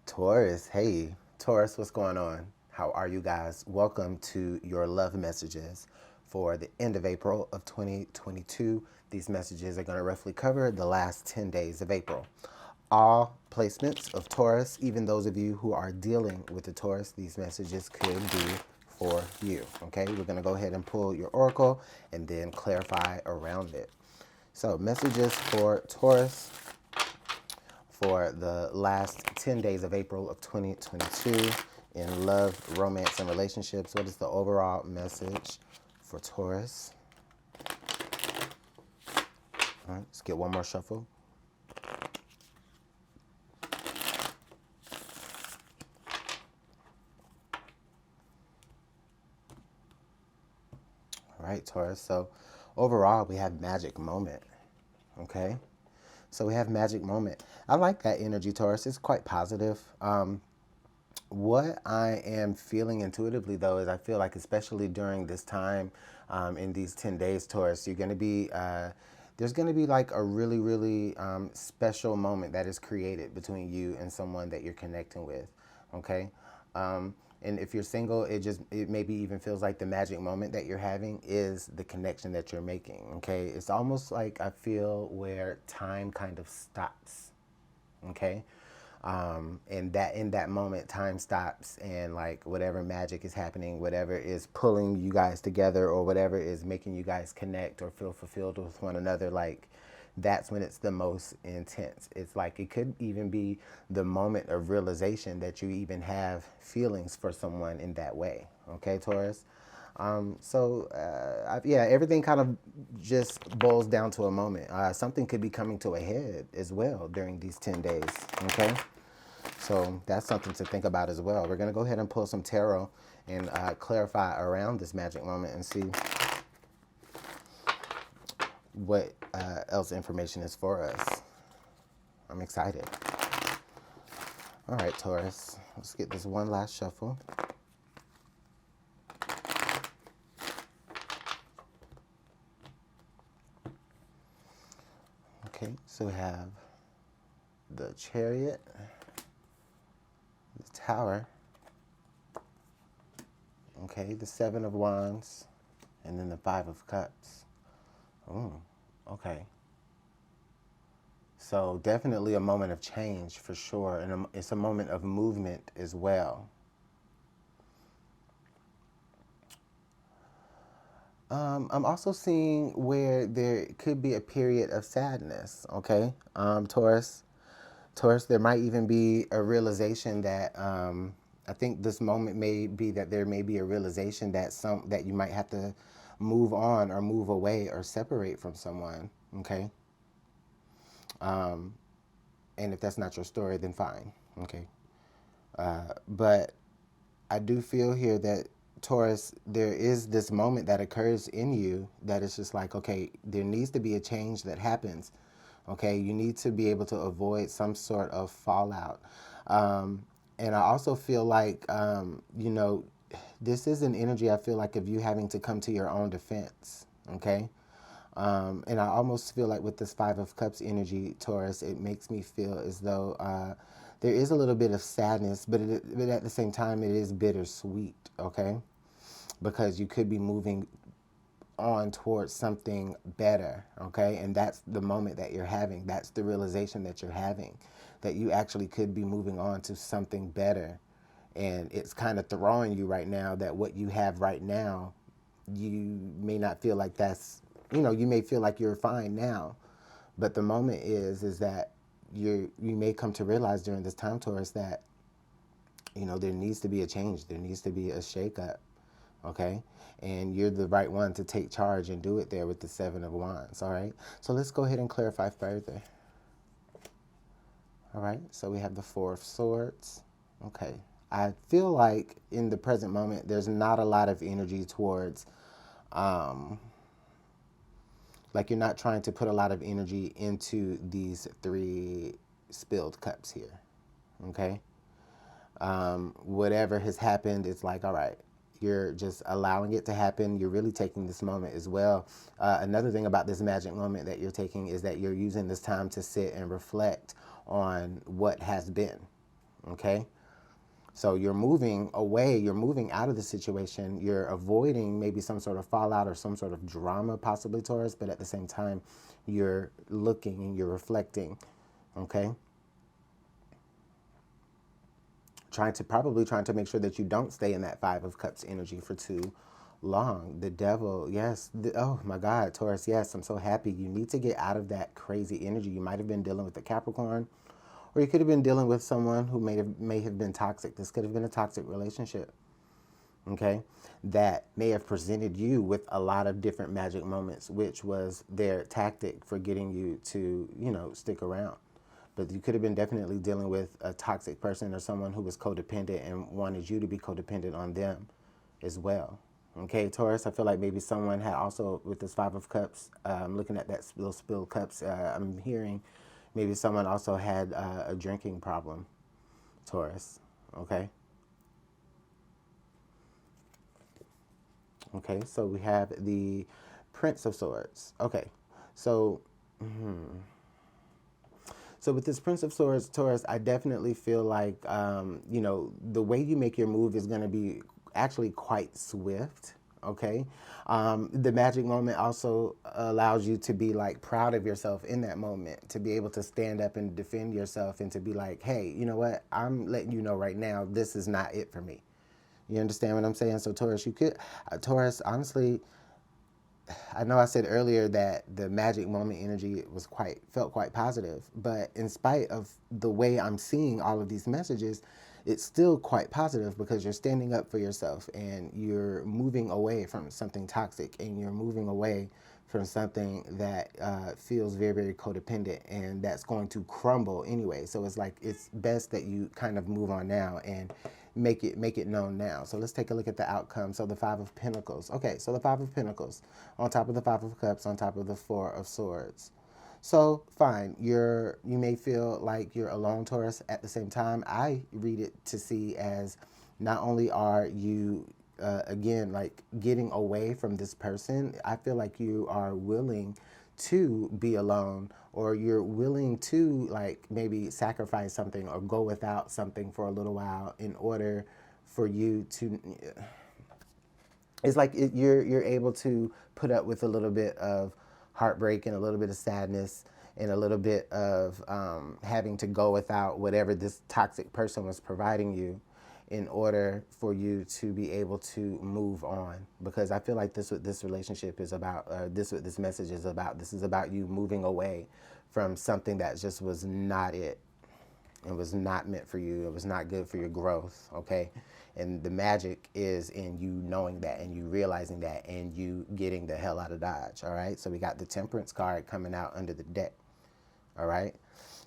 Taurus, hey, Taurus, what's going on? How are you guys? Welcome to your love messages for the end of April of 2022. These messages are going to roughly cover the last 10 days of April. All placements of Taurus, even those of you who are dealing with the Taurus, these messages could be for you. Okay, we're going to go ahead and pull your oracle and then clarify around it. So, messages for Taurus for the last 10 days of April of 2022 in love, romance, and relationships. What is the overall message for Taurus? All right, let's get one more shuffle. All right, Taurus. So overall, we have magic moment. Okay. So we have magic moment. I like that energy, Taurus. It's quite positive. What I am feeling intuitively, though, is I feel like, especially during this time, in these 10 days, Taurus, you're going to be, there's going to be like a really, really special moment that is created between you and someone that you're connecting with. Okay. And if you're single, it maybe even feels like the magic moment that you're having is the connection that you're making. Okay. It's almost like I feel where time kind of stops. Okay. And that in that moment, time stops, and like whatever magic is happening, whatever is pulling you guys together, or whatever is making you guys connect or feel fulfilled with one another, like that's when it's the most intense. It's like it could even be the moment of realization that you even have feelings for someone in that way. Okay, Taurus. Yeah, everything kind of just boils down to a moment. Something could be coming to a head as well during these 10 days. Okay. So that's something to think about as well. We're going to go ahead and pull some tarot and clarify around this magic moment and see what else information is for us. I'm excited. All right, Taurus. Let's get this one last shuffle. Okay, so we have the Chariot, the Tower, okay, the Seven of Wands, and then the Five of Cups. Oh, okay. So definitely a moment of change for sure, and it's a moment of movement as well. I'm also seeing where there could be a period of sadness, okay? Taurus. Taurus, there might even be a realization that I think this moment may be that there may be a realization that that you might have to move on or move away or separate from someone, okay? And if that's not your story, then fine, okay? But I do feel here that Taurus, there is this moment that occurs in you that is just like, okay, there needs to be a change that happens. Okay, you need to be able to avoid some sort of fallout. And I also feel like, this is an energy I feel like of you having to come to your own defense. Okay. And I almost feel like with this Five of Cups energy, Taurus, it makes me feel as though there is a little bit of sadness, but at the same time, it is bittersweet, okay? Because you could be moving on towards something better, okay? And that's the moment that you're having. That's the realization that you're having, that you actually could be moving on to something better. And it's kind of throwing you right now that what you have right now, you may not feel like that's, you may feel like you're fine now. But the moment is that you may come to realize during this time, Taurus, that, there needs to be a change. There needs to be a shakeup, okay? And you're the right one to take charge and do it there with the Seven of Wands, all right? So let's go ahead and clarify further. All right, so we have the Four of Swords. Okay, I feel like in the present moment, there's not a lot of energy towards, like you're not trying to put a lot of energy into these three spilled cups here, okay? Whatever has happened, it's like, all right, you're just allowing it to happen. You're really taking this moment as well. Another thing about this magic moment that you're taking is that you're using this time to sit and reflect on what has been, okay? So you're moving away, you're moving out of the situation, you're avoiding maybe some sort of fallout or some sort of drama, possibly, Taurus, but at the same time, you're looking and you're reflecting, okay? Probably trying to make sure that you don't stay in that Five of Cups energy for too long. The devil, yes. Oh my God, Taurus, yes, I'm so happy. You need to get out of that crazy energy. You might have been dealing with a Capricorn, or you could have been dealing with someone who may have been toxic. This could have been a toxic relationship, okay, that may have presented you with a lot of different magic moments, which was their tactic for getting you to, stick around. But you could have been definitely dealing with a toxic person or someone who was codependent and wanted you to be codependent on them as well. Okay, Taurus, I feel like maybe someone had also, with this Five of Cups, looking at those spilled cups, I'm hearing maybe someone also had a drinking problem, Taurus, okay? Okay, so we have the Prince of Swords. Okay, so... So with this Prince of Swords, Taurus, I definitely feel like, the way you make your move is going to be actually quite swift, okay? The magic moment also allows you to be, like, proud of yourself in that moment, to be able to stand up and defend yourself and to be like, hey, you know what? I'm letting you know right now, this is not it for me. You understand what I'm saying? So Taurus, Taurus, honestly, I know I said earlier that the magic moment energy felt quite positive, but in spite of the way I'm seeing all of these messages, it's still quite positive because you're standing up for yourself and you're moving away from something toxic and you're moving away from something that feels very, very codependent and that's going to crumble anyway. So it's like it's best that you kind of move on now and make it known now. So let's take a look at the outcome. So the Five of Pentacles. Okay, so the Five of Pentacles on top of the Five of Cups on top of the Four of Swords. So fine, you may feel like you're alone, Taurus. At the same time, I read it to see as not only are you again, like getting away from this person, I feel like you are willing to be alone, or you're willing to like maybe sacrifice something or go without something for a little while in order for you to, it's like you're able to put up with a little bit of heartbreak and a little bit of sadness and a little bit of having to go without whatever this toxic person was providing you in order for you to be able to move on. Because I feel like this what this relationship is about, this what this message is about. This is about you moving away from something that just was not it. It was not meant for you. It was not good for your growth, okay? And the magic is in you knowing that and you realizing that and you getting the hell out of Dodge, all right? So we got the Temperance card coming out under the deck, all right?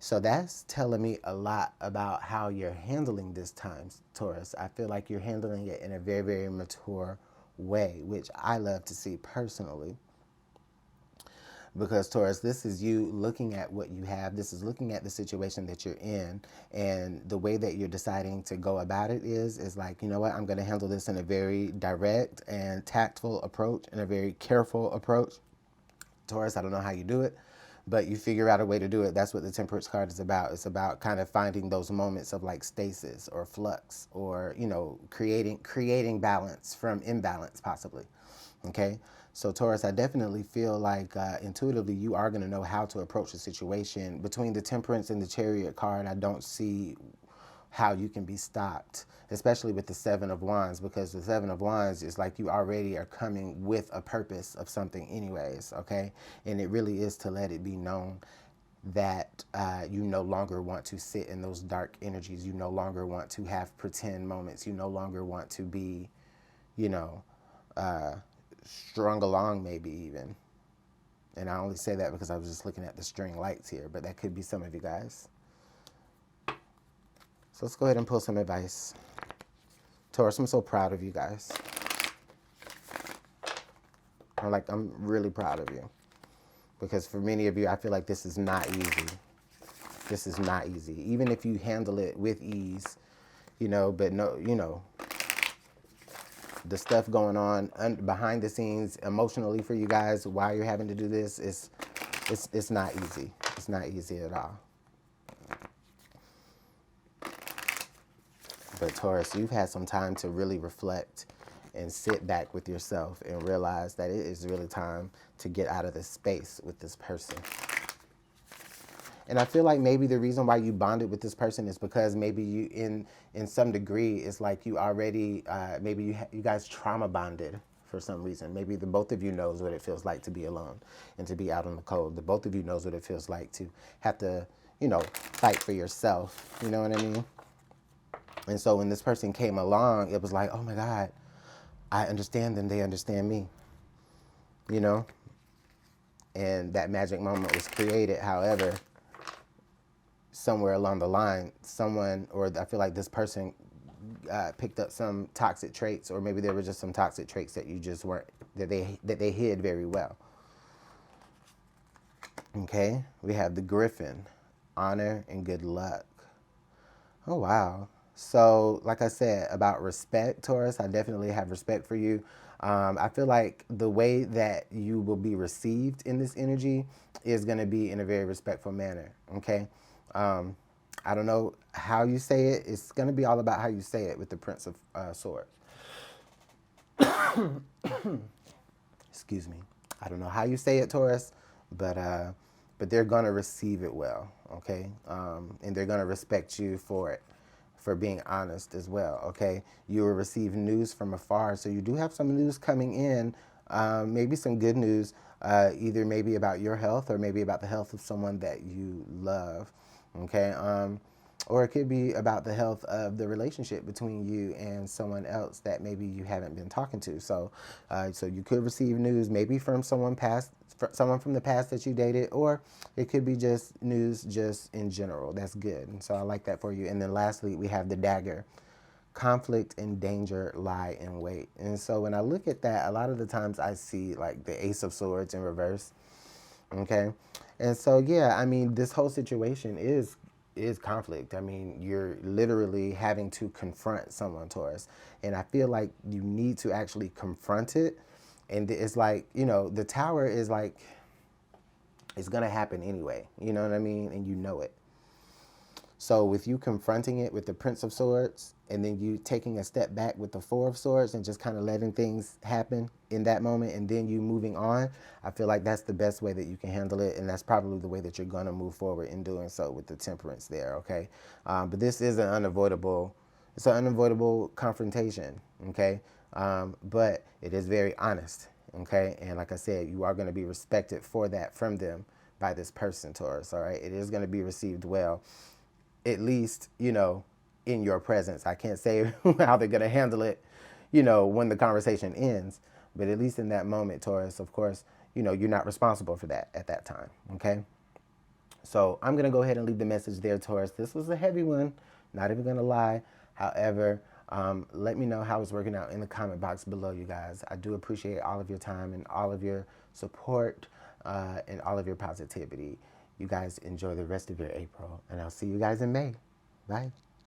So that's telling me a lot about how you're handling this time, Taurus. I feel like you're handling it in a very, very mature way, which I love to see personally. Because Taurus, this is you looking at what you have. This is looking at the situation that you're in, and the way that you're deciding to go about it is like, you know what, I'm going to handle this in a very direct and tactful approach, and a very careful approach. Taurus, I don't know how you do it, but you figure out a way to do it. That's what the Temperance card is about. It's about kind of finding those moments of like stasis or flux, or, creating balance from imbalance possibly. Okay. So Taurus, I definitely feel like intuitively you are going to know how to approach the situation. Between the Temperance and the Chariot card, I don't see how you can be stopped, especially with the Seven of Wands, because the Seven of Wands is like you already are coming with a purpose of something anyways, okay? And it really is to let it be known that you no longer want to sit in those dark energies. You no longer want to have pretend moments. You no longer want to be, strung along maybe even. And I only say that because I was just looking at the string lights here, but that could be some of you guys. So let's go ahead and pull some advice. Taurus, I'm so proud of you guys. I'm really proud of you. Because for many of you, I feel like this is not easy. This is not easy. Even if you handle it with ease, but no, the stuff going on behind the scenes emotionally for you guys while you're having to do this, it's not easy. It's not easy at all. But Taurus, you've had some time to really reflect and sit back with yourself and realize that it is really time to get out of this space with this person. And I feel like maybe the reason why you bonded with this person is because maybe you, in some degree, it's like you already, maybe you guys trauma bonded for some reason. Maybe the both of you knows what it feels like to be alone and to be out in the cold. The both of you knows what it feels like to have to, you know, fight for yourself. You know what I mean? And so when this person came along, it was like, oh my God, I understand them, they understand me, you know? And that magic moment was created. However, somewhere along the line, someone, or I feel like this person picked up some toxic traits, or maybe there were just some toxic traits that you just weren't, that they hid very well. Okay, we have the Griffin, honor and good luck. Oh, wow. So, like I said, about respect, Taurus, I definitely have respect for you. I feel like the way that you will be received in this energy is going to be in a very respectful manner, okay? I don't know how you say it. It's going to be all about how you say it with the Prince of Swords. Excuse me. I don't know how you say it, Taurus, but they're going to receive it well, okay? And they're going to respect you for it, for being honest as well, okay? You will receive news from afar, so you do have some news coming in, maybe some good news, either maybe about your health or maybe about the health of someone that you love, okay? Or it could be about the health of the relationship between you and someone else that maybe you haven't been talking to. So, so you could receive news maybe from someone from the past that you dated, or it could be just news just in general. That's good. And so I like that for you. And then lastly, we have the dagger. Conflict and danger lie in wait. And so when I look at that, a lot of the times I see like the Ace of Swords in reverse. Okay. And so, yeah, I mean, this whole situation is conflict. I mean, you're literally having to confront someone, Taurus. And I feel like you need to actually confront it. And it's like, you know, the Tower is like, it's going to happen anyway. You know what I mean? And you know it. So with you confronting it with the Prince of Swords, and then you taking a step back with the Four of Swords and just kind of letting things happen in that moment, and then you moving on, I feel like that's the best way that you can handle it, and that's probably the way that you're going to move forward in doing so with the Temperance there, okay? But this is an unavoidable confrontation, okay? But it is very honest, okay? And like I said, you are going to be respected for that from them by this person, Taurus, all right? It is going to be received well, at least, you know, in your presence. I can't say how they're going to handle it, you know, when the conversation ends, but at least in that moment, Taurus, of course, you know, you're not responsible for that at that time, okay? So I'm going to go ahead and leave the message there, Taurus. This was a heavy one, not even going to lie. However, let me know how it's working out in the comment box below, you guys. I do appreciate all of your time and all of your support and all of your positivity. You guys enjoy the rest of your April, and I'll see you guys in May. Bye.